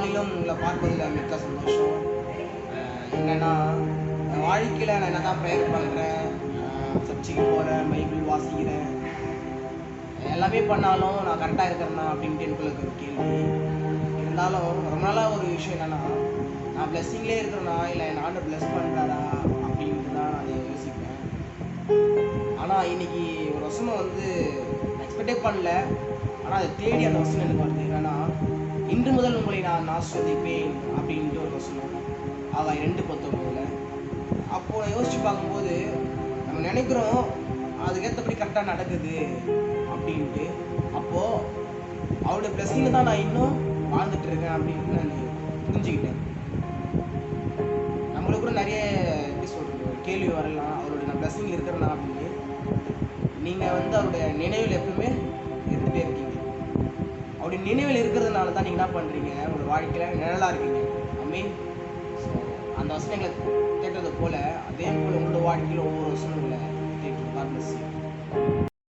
நாளிலும் உங்களை பார்ப்பதில் மிக்க சந்தோஷம். என்னென்னா வாழ்க்கையில் நான் என்ன தான் ப்ரேயர் பண்ணுறேன், சர்ச்சுக்கு போகிறேன், பைபிள் வாசிக்கிறேன், எல்லாமே பண்ணாலும் நான் கரெக்டாக இருக்கிறேன்னா அப்படின்ட்டு எனக்கு ஒரு கேள்வி. இருந்தாலும் ரொம்ப நாளாக ஒரு விஷயம் என்னென்னா, நான் பிளெஸ்ஸிங்லேயே இருக்கிறேன்னா இல்லை என் ஆண்டவர் பிளெஸ் பண்ணுறாரா அப்படின்ட்டு தான் நான் அதை யோசிப்பேன். ஆனால் இன்னைக்கு ஒரு வசனம் வந்து எக்ஸ்பெக்டே பண்ணல, ஆனால் அதை தேடி அந்த வசனம் எனக்கு வருது. என்னன்னா, இன்று முதல் உங்களை நான் ஆசீர்வதிப்பேன் அப்படின்ட்டு ஒரு வசனம், ஆகாய் 2:19. அப்போது நான் யோசித்து பார்க்கும்போது நம்ம நினைக்கிறோம் அதுக்கேற்றபடி கரெக்டாக நடக்குது அப்படின்ட்டு. அப்போது அவருடைய பிளஸிங்கில் தான் நான் இன்னும் வாழ்ந்துட்டு இருக்கேன் அப்படின்ட்டு நான் புரிஞ்சுக்கிட்டேன். நம்மளுக்கு கூட நிறைய எப்படி சொல்கிறது கேள்வி வரலாம், அவருடைய நான் பிளஸிங் இருக்கிறேன்னா அப்படின்னு. நீங்கள் வந்து அவருடைய நினைவில் எப்பவுமே இருந்துகிட்டே இருக்கீங்க. அவருடைய நினைவில் இருக்கிறதுனால தான் நீங்கள் என்ன பண்ணுறீங்க, உங்களோட வாழ்க்கையில் நிழலாக இருக்கீங்க. மீன் ஸோ அந்த வசனங்களை கேட்டது போல் அதே போல் உங்களோட வாழ்க்கையில் ஒவ்வொரு வசனங்களை கேட்டு